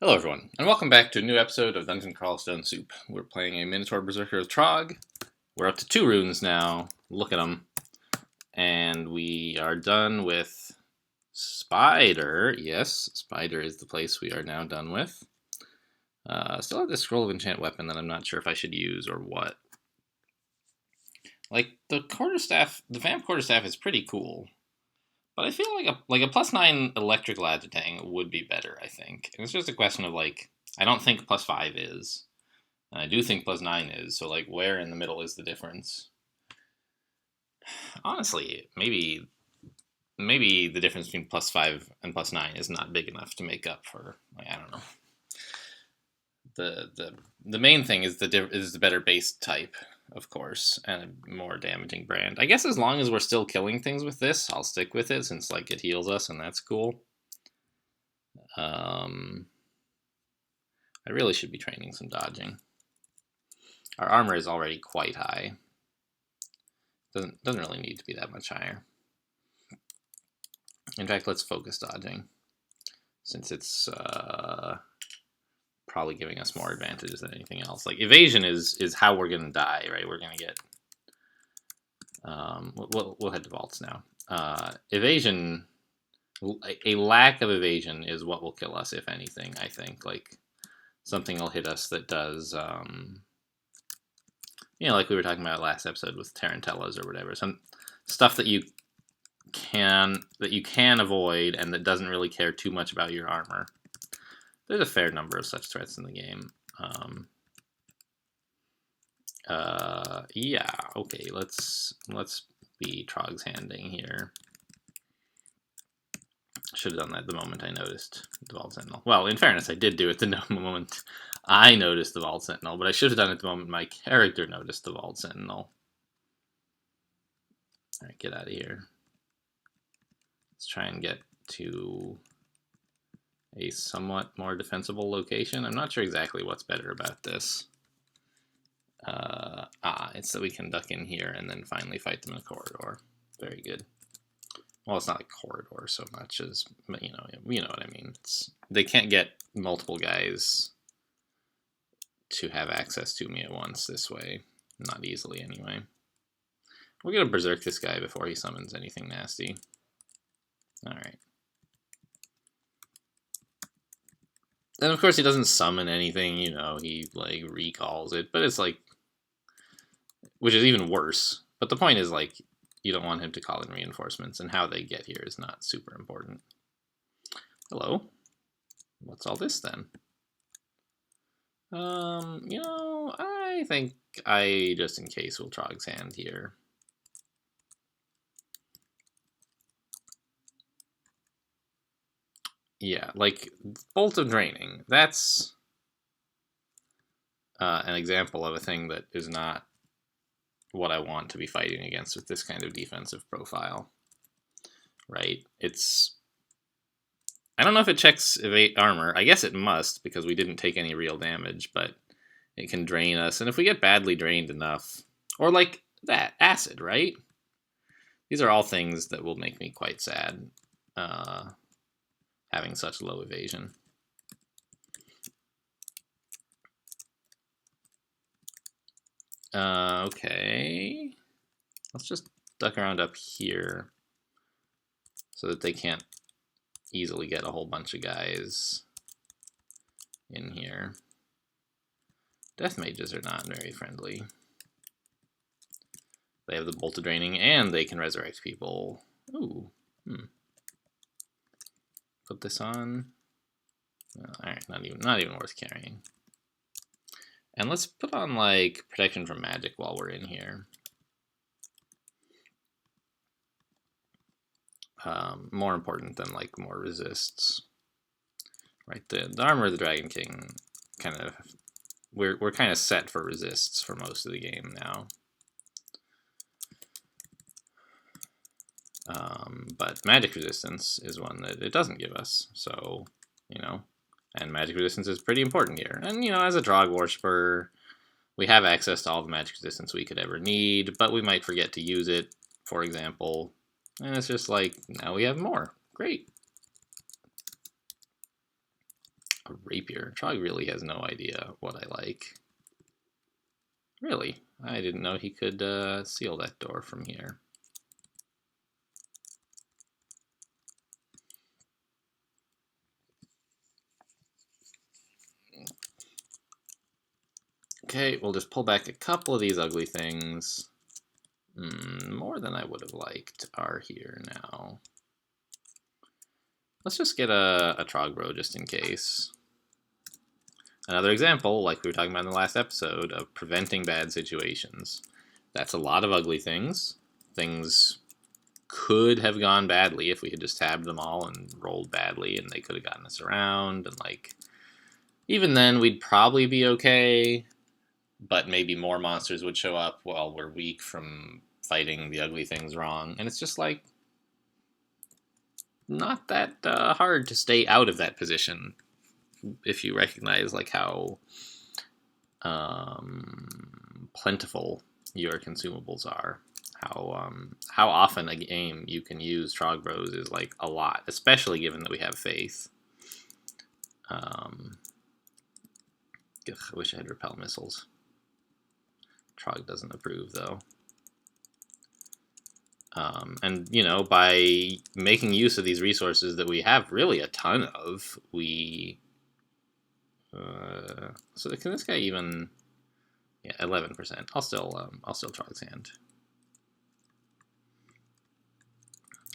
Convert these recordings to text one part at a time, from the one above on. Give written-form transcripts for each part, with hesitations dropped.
Hello everyone, and welcome back to a new episode of Dungeon Crawl Stone Soup. We're playing a Minotaur Berserker of Trog. We're up to 2 runes now. Look at them. And we are done with Spider. Yes, Spider is the place we are now done with. Still have this Scroll of Enchant weapon that I'm not sure if I should use or what. Like, the Quarterstaff, the Vamp Quarterstaff is pretty cool. But I feel like a +9 electrical agitang would be better, I think. And it's just a question of, like, I don't think +5 is. And I do think +9 is, so, like, where in the middle is the difference? Honestly, maybe the difference between +5 and +9 is not big enough to make up for, like, I don't know. The main thing is the better base type, of course, and a more damaging brand. I guess as long as we're still killing things with this, I'll stick with it since like it heals us and that's cool. I really should be training some dodging. Our armor is already quite high. Doesn't really need to be that much higher. In fact, let's focus dodging since it's probably giving us more advantages than anything else. Like evasion is how we're gonna die, right? We're gonna get. We'll head to vaults now. Evasion, a lack of evasion is what will kill us, if anything. I think like something will hit us that does, like we were talking about last episode with tarantellas or whatever. Some stuff that you can avoid and that doesn't really care too much about your armor. There's a fair number of such threats in the game. Yeah, okay, let's be Trog's handing here. Should have done that the moment I noticed the Vault Sentinel. Well, in fairness, I did do it the moment I noticed the Vault Sentinel, but I should have done it the moment my character noticed the Vault Sentinel. Alright, get out of here. Let's try and get to a somewhat more defensible location. I'm not sure exactly what's better about this. It's that we can duck in here and then finally fight them in a corridor. Very good. Well, it's not a corridor so much as, you know what I mean. They can't get multiple guys to have access to me at once this way. Not easily, anyway. We're going to berserk this guy before he summons anything nasty. Alright. And of course he doesn't summon anything, he, like, recalls it. But it's like, which is even worse. But the point is, like, you don't want him to call in reinforcements, and how they get here is not super important. Hello? What's all this, then? I think I, just in case, will Trog's hand here. Yeah, like, Bolt of Draining. That's an example of a thing that is not what I want to be fighting against with this kind of defensive profile. Right? I don't know if it checks evade armor. I guess it must, because we didn't take any real damage, but it can drain us. And if we get badly drained enough, or like that, acid, right? These are all things that will make me quite sad, having such low evasion. Okay. Let's just duck around up here so that they can't easily get a whole bunch of guys in here. Death mages are not very friendly. They have the Bolt of Draining and they can resurrect people. Ooh. Put this on. Alright, not even worth carrying. And let's put on, like, protection from magic while we're in here. More important than, like, more resists. Right, the armor of the Dragon King kind of... We're kind of set for resists for most of the game now. But magic resistance is one that it doesn't give us, so, and magic resistance is pretty important here. And, as a Drog Worshipper, we have access to all the magic resistance we could ever need, but we might forget to use it, for example. And it's just like, now we have more. Great. A rapier. Trog really has no idea what I like. Really? I didn't know he could seal that door from here. Okay, we'll just pull back a couple of these ugly things. More than I would have liked are here now. Let's just get a Trogbro just in case. Another example, like we were talking about in the last episode, of preventing bad situations. That's a lot of ugly things. Things could have gone badly if we had just tabbed them all and rolled badly, and they could have gotten us around, and like, even then we'd probably be okay, but maybe more monsters would show up while we're weak from fighting the ugly things wrong, and it's just like, not that hard to stay out of that position if you recognize like how plentiful your consumables are. How often a game you can use Trogbros is like a lot, especially given that we have faith. I wish I had repel missiles. Trog doesn't approve though. And you know, by making use of these resources that we have really a ton of, we so can this guy even? Yeah, 11%. I'll still Trog's hand.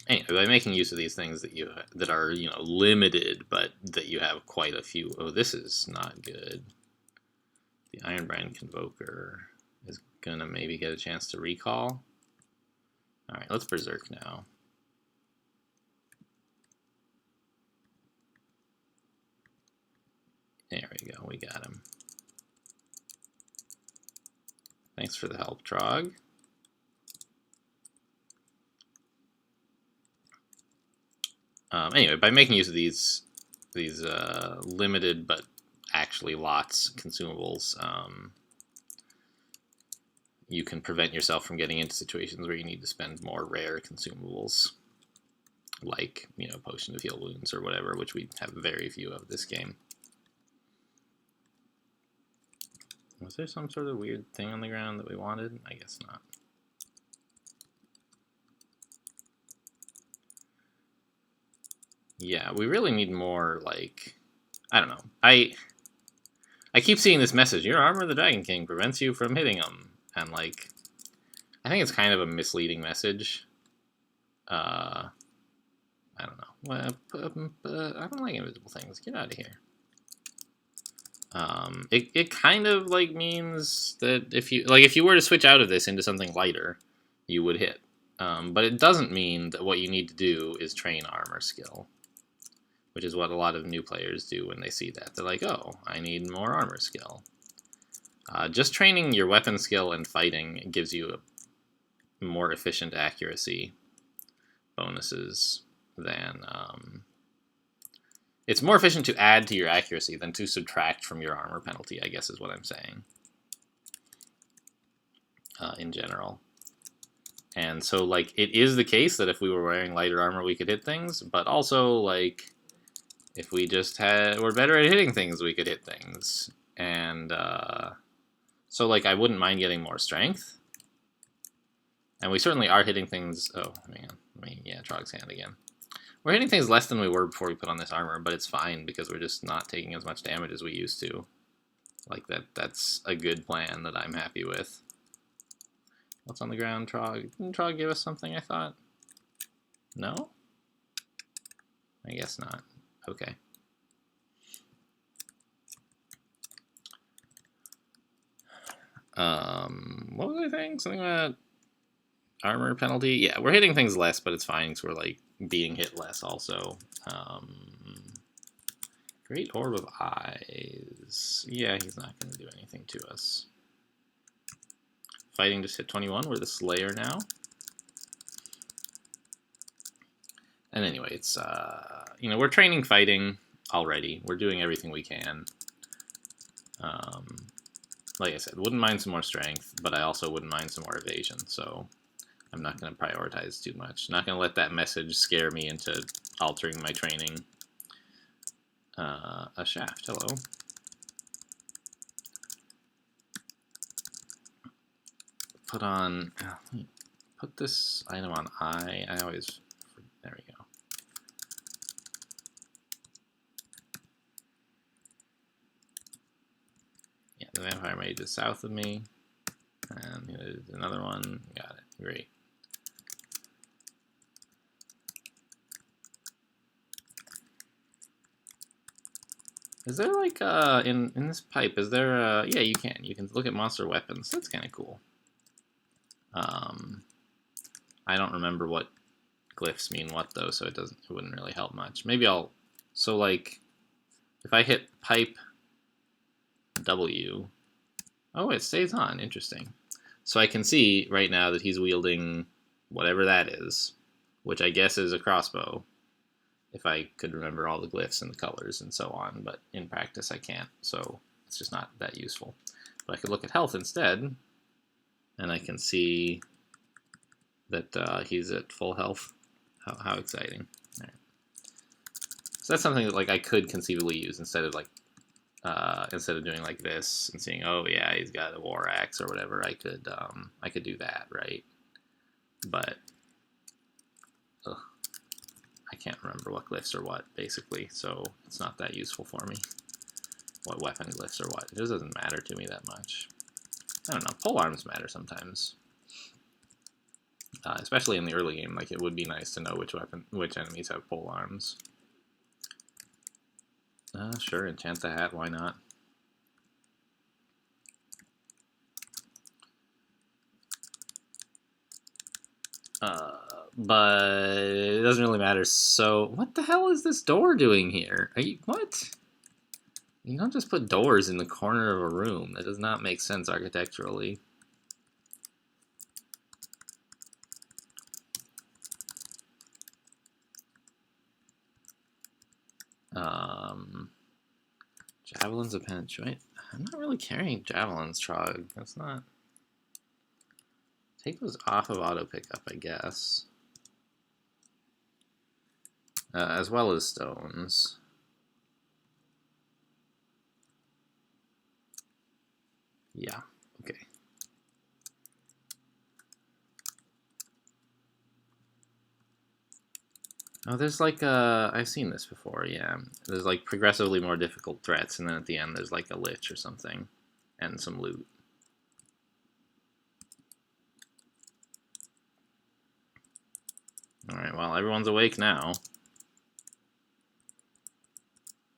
Anyway, by making use of these things that are limited, but that you have quite a few. Oh, this is not good. The Ironbrand Convoker is gonna maybe get a chance to recall. All right, let's Berserk now. There we go, we got him. Thanks for the help, Trog. Anyway, by making use of these limited but actually lots consumables, you can prevent yourself from getting into situations where you need to spend more rare consumables, like potion of heal wounds or whatever, which we have very few of this game. Was there some sort of weird thing on the ground that we wanted? I guess not. Yeah, we really need more, like, I don't know. I keep seeing this message, your Armor of the Dragon King prevents you from hitting him. And, like, I think it's kind of a misleading message. I don't know. Well, I don't like invisible things. Get out of here. It kind of, like, means that if you were to switch out of this into something lighter, you would hit. But it doesn't mean that what you need to do is train armor skill, which is what a lot of new players do when they see that. They're like, oh, I need more armor skill. Just training your weapon skill and fighting gives you a more efficient accuracy bonuses than... it's more efficient to add to your accuracy than to subtract from your armor penalty, I guess is what I'm saying. In general. And so, like, it is the case that if we were wearing lighter armor, we could hit things, but also, like, if we just were better at hitting things, we could hit things. And, so, like, I wouldn't mind getting more strength. And we certainly are hitting things... Oh, man. Yeah, Trog's hand again. We're hitting things less than we were before we put on this armor, but it's fine because we're just not taking as much damage as we used to. Like, that's a good plan that I'm happy with. What's on the ground, Trog? Didn't Trog give us something, I thought? No? I guess not. Okay. What was I saying? Something about armor penalty? Yeah, we're hitting things less, but it's fine because we're, like, being hit less also. Great Orb of Eyes. Yeah, he's not going to do anything to us. Fighting just hit 21. We're the Slayer now. And anyway, it's, we're training fighting already. We're doing everything we can. Like I said, wouldn't mind some more strength, but I also wouldn't mind some more evasion, so I'm not going to prioritize too much. Not going to let that message scare me into altering my training. a shaft. Hello. Put on. Put this item on I. I always. There we go. Yeah, the vampire mage is south of me. And there's another one. Got it. Great. Is there like in this pipe? Is there yeah, you can look at monster weapons. That's kind of cool. I don't remember what glyphs mean what though, so it wouldn't really help much. Maybe I'll so like if I hit pipe W, oh, it stays on. Interesting. So I can see right now that he's wielding whatever that is, which I guess is a crossbow. If I could remember all the glyphs and the colors and so on, but in practice I can't, so it's just not that useful. But I could look at health instead, and I can see that he's at full health. How exciting! All right. So that's something that like I could conceivably use instead of doing like this and seeing, oh yeah, he's got a war axe or whatever. I could do that, right? But I can't remember what glyphs are what, basically, so it's not that useful for me. What weapon glyphs are what. It just doesn't matter to me that much. I don't know, pole arms matter sometimes. Especially in the early game, like it would be nice to know which enemies have pole arms. Sure, enchant the hat, why not? But it doesn't really matter. So, what the hell is this door doing here? What? You don't just put doors in the corner of a room. That does not make sense architecturally. Javelins a pinch, right? I'm not really carrying javelins, Trog. That's not... Take those off of auto pickup, I guess. As well as stones. Yeah, okay. Oh, there's like I've seen this before, yeah. There's like progressively more difficult threats, and then at the end there's like a lich or something, and some loot. Alright, well, everyone's awake now.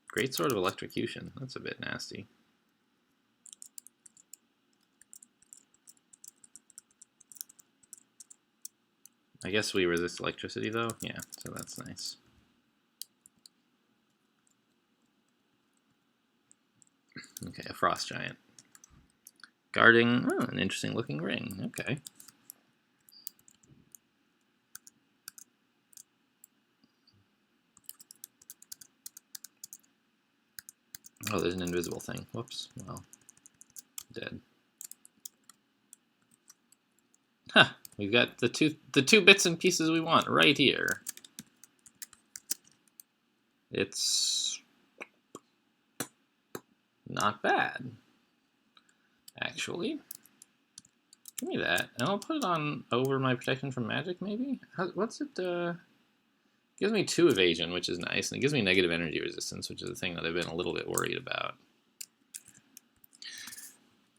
Great sword of electrocution. That's a bit nasty. I guess we resist electricity, though? Yeah, so that's nice. Okay, a frost giant. Guarding, oh, an interesting looking ring. Okay. Oh, there's an invisible thing. Whoops. Well, dead. Huh. We've got the two bits and pieces we want right here. It's not bad, actually. Give me that, and I'll put it on over my protection from magic, maybe? What's it, gives me 2 evasion, which is nice, and it gives me negative energy resistance, which is the thing that I've been a little bit worried about.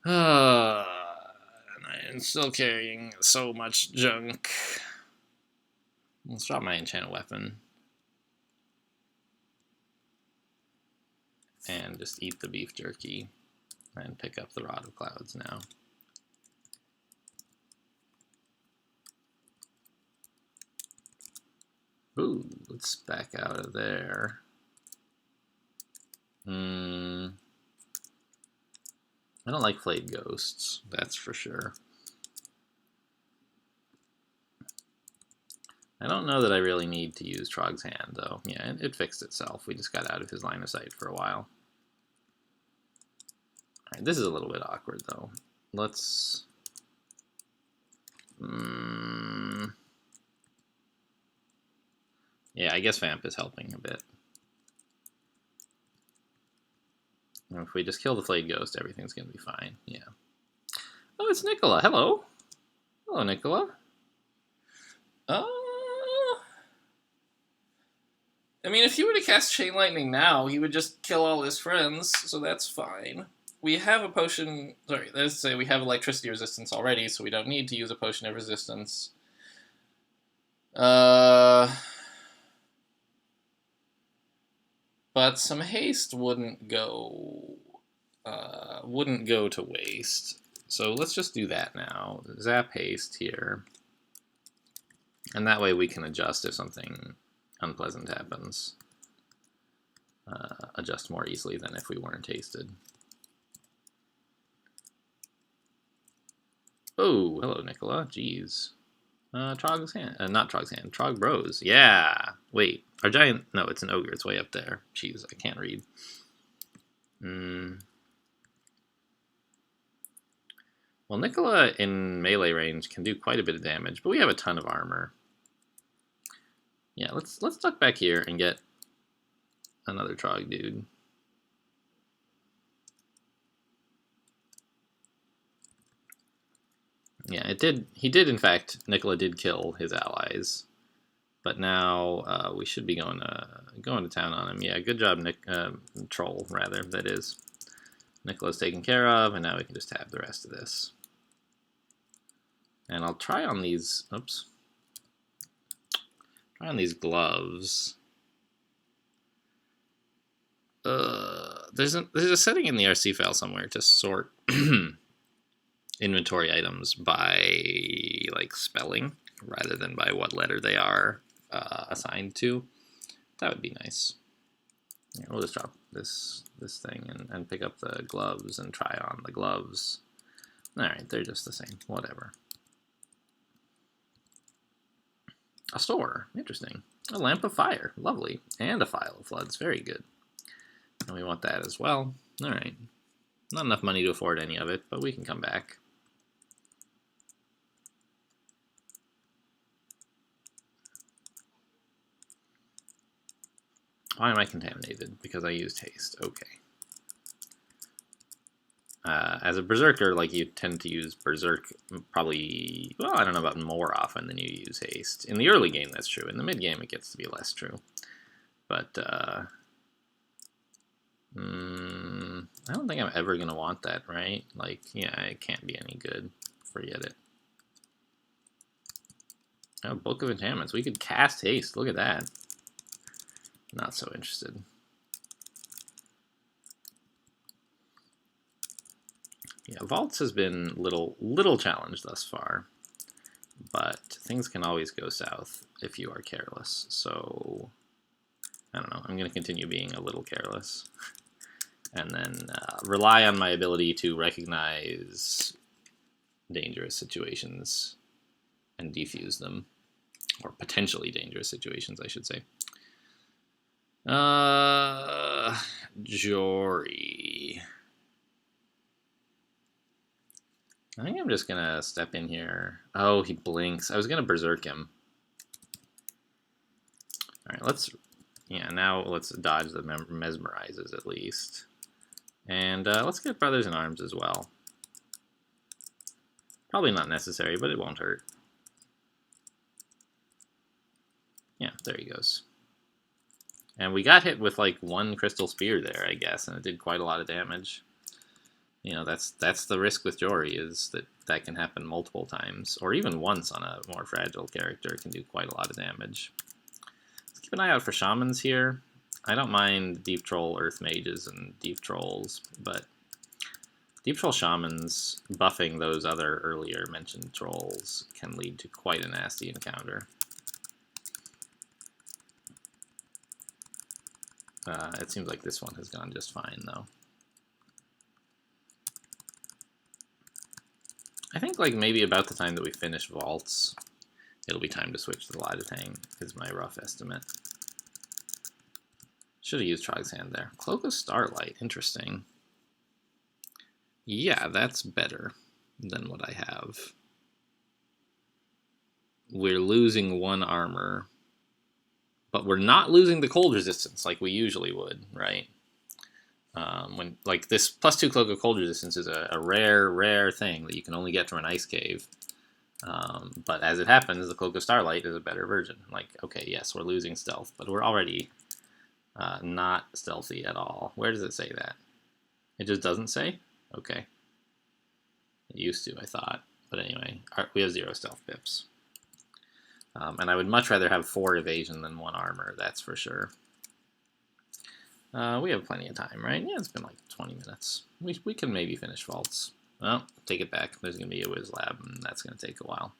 And I'm still carrying so much junk. Let's drop my enchanted weapon. And just eat the beef jerky. And pick up the Rod of Clouds now. Ooh, let's back out of there. I don't like flayed ghosts, that's for sure. I don't know that I really need to use Trog's hand, though. Yeah, it fixed itself. We just got out of his line of sight for a while. Alright, this is a little bit awkward, though. Let's... Yeah, I guess Vamp is helping a bit. And if we just kill the Flayed Ghost, everything's going to be fine. Yeah. Oh, it's Nicola. Hello. Hello, Nicola. I mean, if he were to cast Chain Lightning now, he would just kill all his friends, so that's fine. We have a potion... Sorry, let's say we have electricity resistance already, so we don't need to use a potion of resistance. But some haste wouldn't go to waste. So let's just do that now. Zap haste here. And that way we can adjust if something unpleasant happens. Adjust more easily than if we weren't hasted. Oh, hello, Nicola. Jeez. Trog's hand. Not Trog's hand. Trog Bros. Yeah. Wait. Our giant... No, it's an ogre. It's way up there. Jeez, I can't read. Well, Nicola in melee range can do quite a bit of damage, but we have a ton of armor. Yeah, let's duck back here and get another Trog dude. Yeah, he did in fact, Nicola did kill his allies. But now we should be going to town on him. Yeah, good job, Troll, rather, that is. Nicola's taken care of, and now we can just tab the rest of this. And I'll try on these, oops. Try on these gloves. There's a setting in the RC file somewhere to sort inventory items by, like, spelling, rather than by what letter they are assigned to. That would be nice. Yeah, we'll just drop this thing and pick up the gloves and try on the gloves. Alright, they're just the same. Whatever. A store. Interesting. A lamp of fire. Lovely. And a file of floods. Very good. And we want that as well. Alright. Not enough money to afford any of it, but we can come back. Why am I contaminated? Because I used haste. Okay. As a berserker, like, you tend to use berserk probably, well, I don't know about more often than you use haste. In the early game, that's true. In the mid game, it gets to be less true. But I don't think I'm ever gonna want that, right? Like, yeah, it can't be any good. Forget it. Oh, Book of Enchantments. We could cast haste. Look at that. Not so interested. Yeah, Vaults has been little challenged thus far, but things can always go south if you are careless. So I don't know. I'm going to continue being a little careless, and then rely on my ability to recognize dangerous situations and defuse them, or potentially dangerous situations, I should say. Jory. I think I'm just gonna step in here. Oh, he blinks. I was gonna berserk him. Alright, now let's dodge the mesmerizes at least. And let's get Brothers in Arms as well. Probably not necessary, but it won't hurt. Yeah, there he goes. And we got hit with like one crystal spear there, I guess, and it did quite a lot of damage. You know, that's the risk with Jory, is that can happen multiple times, or even once on a more fragile character. It can do quite a lot of damage. Let's keep an eye out for shamans here. I don't mind Deep Troll Earth Mages and Deep Trolls, but Deep Troll Shamans buffing those other earlier mentioned trolls can lead to quite a nasty encounter. It seems like this one has gone just fine, though. I think, like, maybe about the time that we finish Vaults, it'll be time to switch to the Lightatang, is my rough estimate. Should have used Trog's Hand there. Cloak of Starlight, interesting. Yeah, that's better than what I have. We're losing one armor, but we're not losing the cold resistance like we usually would, right? when like this +2 cloak of cold resistance is a rare thing that you can only get from an ice cave. But as it happens, the Cloak of Starlight is a better version. Like, okay, yes, we're losing stealth, but we're already not stealthy at all. Where does it say that? It just doesn't say? Okay. It used to, I thought. But anyway, we have 0 stealth pips. And I would much rather have 4 evasion than 1 armor, that's for sure. We have plenty of time, right? Yeah, it's been like 20 minutes. We can maybe finish vaults. Well, take it back. There's going to be a whiz lab, and that's going to take a while.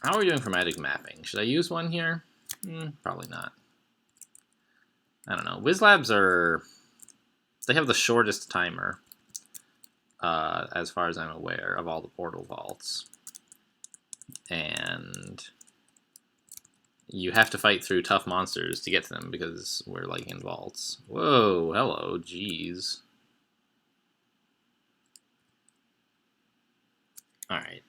How are we doing for magic mapping? Should I use one here? Probably not. I don't know. Whiz labs are... They have the shortest timer, as far as I'm aware, of all the portal vaults. And you have to fight through tough monsters to get to them because we're like in vaults. Whoa, hello, jeez. Alright.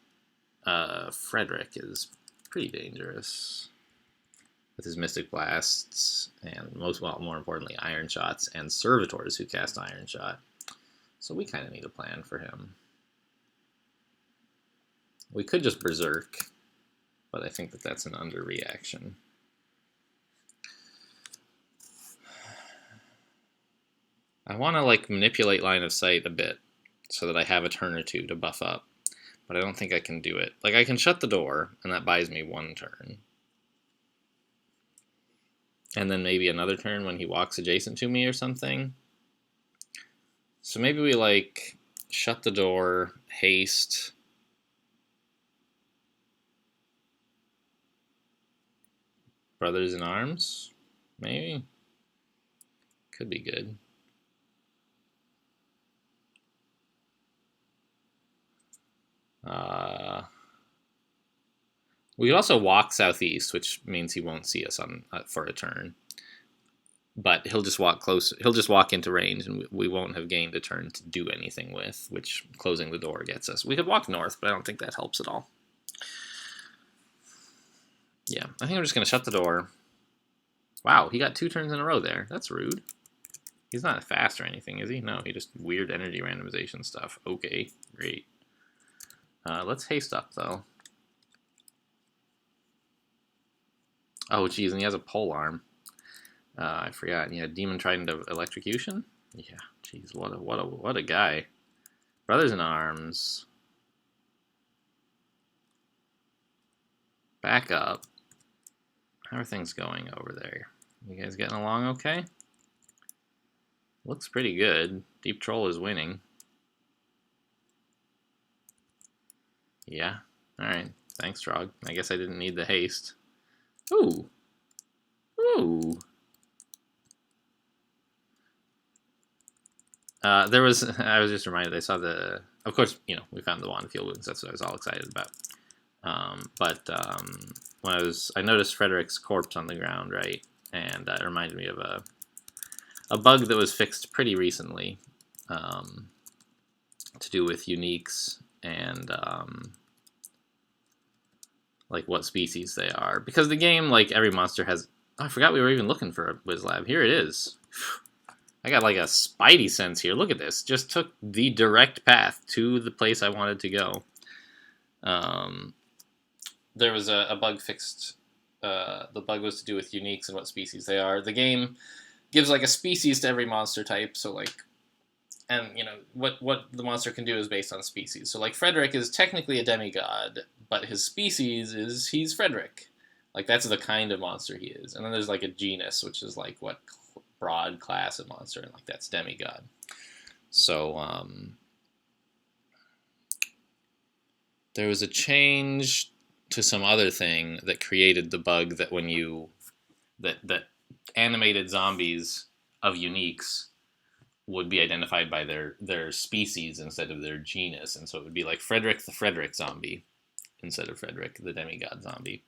Frederick is pretty dangerous with his Mystic Blasts and more importantly, Iron Shots and Servitors who cast Iron Shot. So we kind of need a plan for him. We could just Berserk, but I think that that's an underreaction. I want to like manipulate line of sight a bit so that I have a turn or two to buff up, but I don't think I can do it. Like I can shut the door and that buys me 1 turn. And then maybe another turn when he walks adjacent to me or something. So maybe we like shut the door, haste, Brothers in Arms, maybe? Could be good. We could also walk southeast, which means he won't see us on for a turn. But he'll just walk close. He'll just walk into range, and we won't have gained a turn to do anything with, which closing the door gets us. We could walk north, but I don't think that helps at all. Yeah, I think I'm just going to shut the door. Wow, he got 2 turns in a row there. That's rude. He's not fast or anything, is he? No, he just weird energy randomization stuff. Okay, great. Let's haste up, though. Oh, geez, and he has a pole arm. I forgot. Yeah, Demon Trident of Electrocution? Yeah, geez, what a guy. Brothers in Arms. Back up. How are things going over there? You guys getting along okay? Looks pretty good. Deep Troll is winning. Yeah. Alright. Thanks, Trog. I guess I didn't need the haste. Ooh. Ooh. I was just reminded, I saw of course, you know, we found the Wand Field Wounds. That's what I was all excited about. When I noticed Frederick's corpse on the ground, right? And it reminded me of a bug that was fixed pretty recently, to do with uniques and like what species they are. Because the game, like every monster has. Oh, I forgot we were even looking for a Whiz Lab. Here it is. I got like a spidey sense here. Look at this. Just took the direct path to the place I wanted to go. There was a bug fixed. The bug was to do with uniques and what species they are. The game gives like a species to every monster type. So like, and you know what the monster can do is based on species. So like Frederick is technically a demigod, but his species is he's Frederick. Like that's the kind of monster he is. And then there's like a genus, which is like what broad class of monster, and like that's demigod. So there was a change to some other thing that created the bug that when you that animated zombies of uniques would be identified by their species instead of their genus, and so it would be like Frederick the Frederick zombie instead of Frederick the demigod zombie.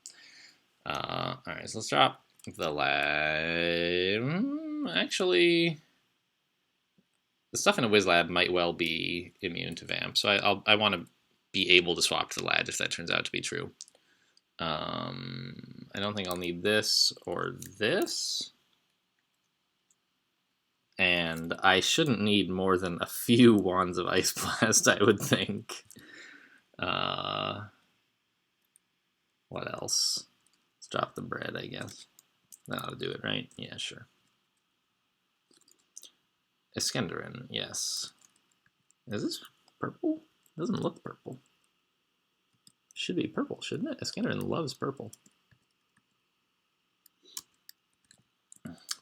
All right, so let's drop the lab. Actually, the stuff in a Whiz Lab might well be immune to Vamp, so I want to be able to swap to the lad if that turns out to be true. I don't think I'll need this or this. And I shouldn't need more than a few Wands of Ice Blast, I would think. What else? Let's drop the bread, I guess. That ought to do it, right? Yeah, sure. Iskenderin, yes. Is this purple? It doesn't look purple. Should be purple, shouldn't it? Iskenderin loves purple.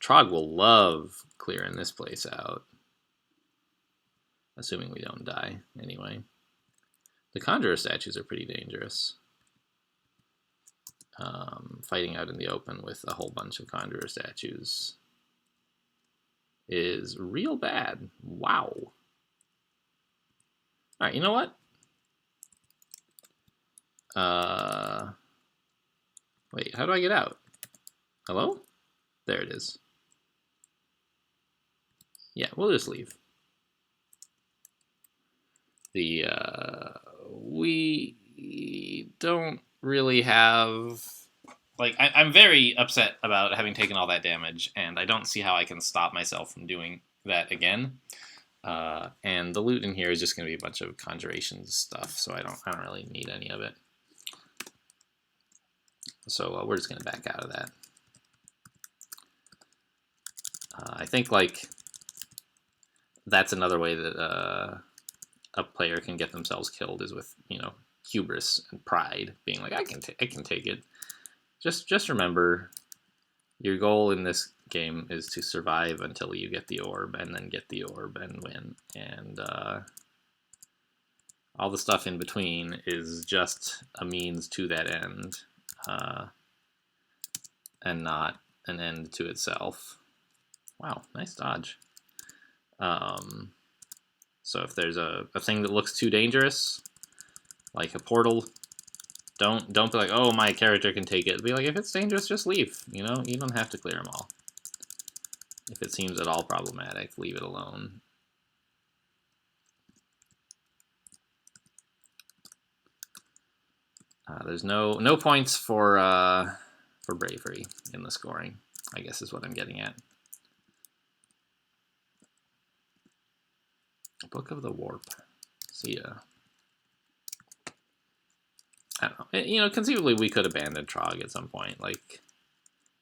Trog will love clearing this place out. Assuming we don't die, anyway. The Conjurer statues are pretty dangerous. Fighting out in the open with a whole bunch of Conjurer statues is real bad. Wow. Alright, you know what? Wait, how do I get out? Hello? There it is. Yeah, we'll just leave. We don't really have... Like, I'm very upset about having taken all that damage, and I don't see how I can stop myself from doing that again. And the loot in here is just going to be a bunch of conjuration stuff, so I don't really need any of it. So we're just going to back out of that. I think, like, that's another way that a player can get themselves killed is with, you know, hubris and pride, being like, I can take it. Just remember, your goal in this game is to survive until you get the orb, and then get the orb and win. And all the stuff in between is just a means to that end, and not an end to itself. Wow, nice dodge. So if there's a thing that looks too dangerous, like a portal, don't be like, oh, my character can take it. Be like, if it's dangerous, just leave. You know, you don't have to clear them all. If it seems at all problematic, leave it alone. There's no points for bravery in the scoring, I guess is what I'm getting at. Book of the Warp. See ya. I don't know. You know, conceivably we could abandon Trog at some point, like,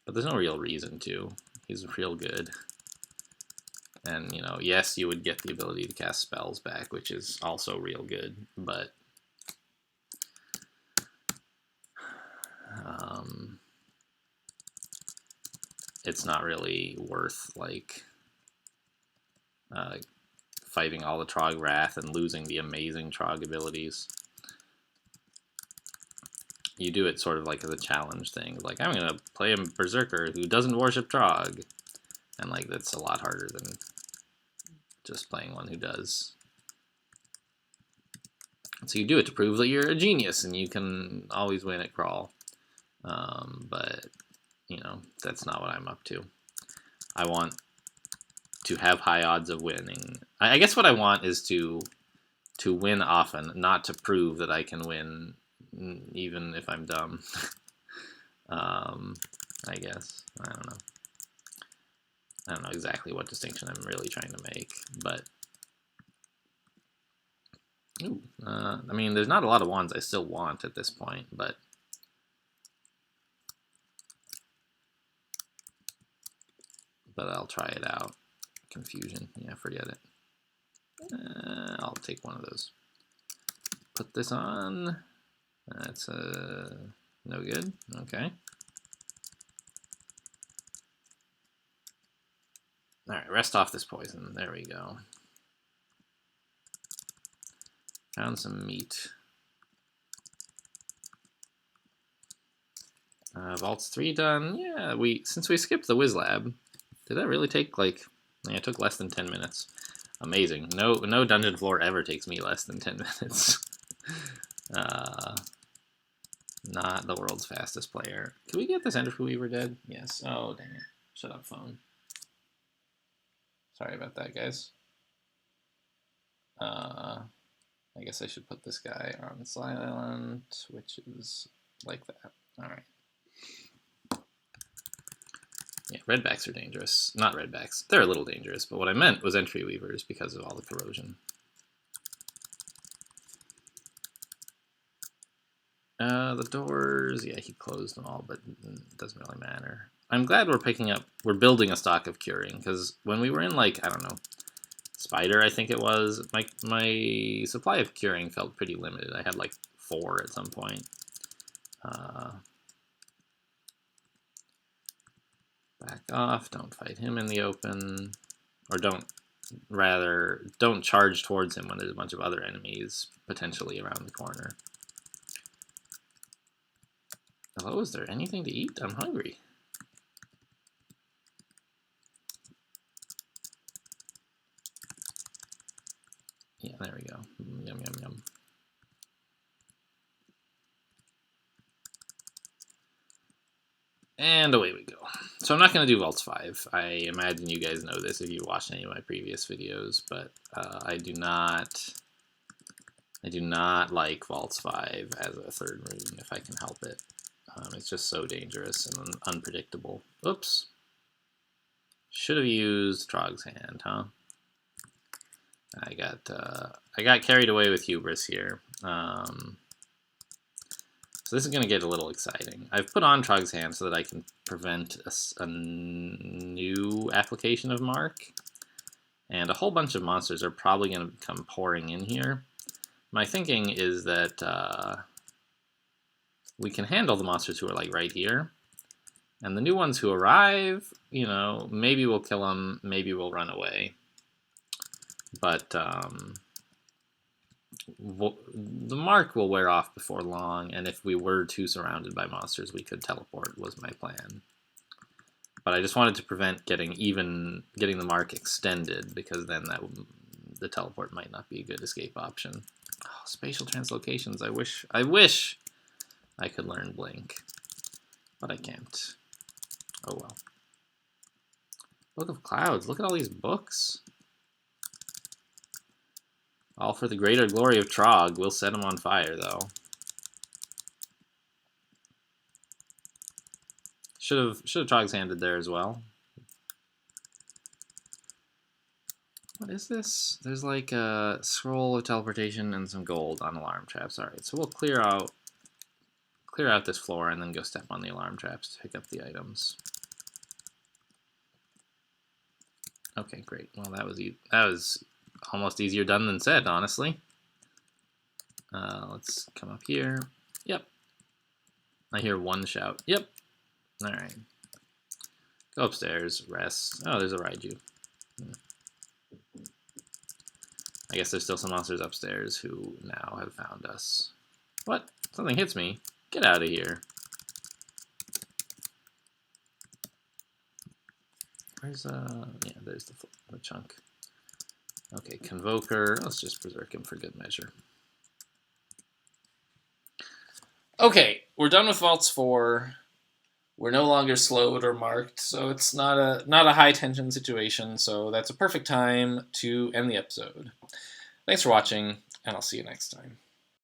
but there's no real reason to. He's real good. And, you know, yes, you would get the ability to cast spells back, which is also real good, but it's not really worth, like, fighting all the Trog Wrath and losing the amazing Trog abilities. You do it sort of like as a challenge thing. Like, I'm going to play a Berserker who doesn't worship Trog. And, like, that's a lot harder than just playing one who does. So you do it to prove that you're a genius and you can always win at Crawl. But, you know, that's not what I'm up to. I want to have high odds of winning. I guess what I want is to win often, not to prove that I can win even if I'm dumb. I guess. I don't know. I don't know exactly what distinction I'm really trying to make, but ooh, I mean, there's not a lot of wands I still want at this point, but I'll try it out. Confusion, yeah, forget it. I'll take one of those. Put this on. That's no good. Okay. All right, rest off this poison. There we go. Found some meat. Vaults 3 done. Yeah, since we skipped the Whiz Lab, did that really take, like, yeah, it took less than 10 minutes. Amazing. No dungeon floor ever takes me less than 10 minutes. Not the world's fastest player. Can we get the Centrifuge Weaver dead? Yes. Oh, dang it. Shut up, phone. Sorry about that, guys. I guess I should put this guy on silent, which is like that. All right. Yeah, redbacks are dangerous. Not redbacks. They're a little dangerous, but what I meant was entry weavers because of all the corrosion. The doors, yeah, he closed them all, but it doesn't really matter. I'm glad we're building a stock of curing, because when we were in, like, I don't know, Spider, I think it was, my supply of curing felt pretty limited. I had, like, 4 at some point. Back off, don't fight him in the open, or don't charge towards him when there's a bunch of other enemies potentially around the corner. Hello, is there anything to eat? I'm hungry. Yeah, there we go. Yum, yum, yum. And away we go. So I'm not going to do Vaults 5. I imagine you guys know this if you watched any of my previous videos, but I do not like Vaults 5 as a third room if I can help it. It's just so dangerous and unpredictable. Oops. Should have used Trog's Hand, huh? I got carried away with hubris here. So this is going to get a little exciting. I've put on Trog's Hand so that I can prevent a new application of Mark. And a whole bunch of monsters are probably going to come pouring in here. My thinking is that we can handle the monsters who are like right here. And the new ones who arrive, you know, maybe we'll kill them, maybe we'll run away. But the mark will wear off before long, and if we were too surrounded by monsters, we could teleport, was my plan. But I just wanted to prevent getting the mark extended, because then the teleport might not be a good escape option. Oh, spatial translocations. I wish I could learn Blink, but I can't. Oh well. Book of Clouds. Look at all these books. All for the greater glory of Trog. We'll set him on fire, though. Should have Trog's handed there as well. What is this? There's like a scroll of teleportation and some gold on alarm traps. All right, so we'll clear out this floor and then go step on the alarm traps to pick up the items. Okay, great. Well, that was almost easier done than said, honestly. Let's come up here. Yep. I hear one shout. Yep. All right. Go upstairs, rest. Oh, there's a Raiju. I guess there's still some monsters upstairs who now have found us. What? Something hits me. Get out of here. Where's, yeah, there's the chunk. Okay, Convoker. Let's just berserk him for good measure. Okay, we're done with Vaults 4. We're no longer slowed or marked, so it's not a high tension situation, so that's a perfect time to end the episode. Thanks for watching, and I'll see you next time.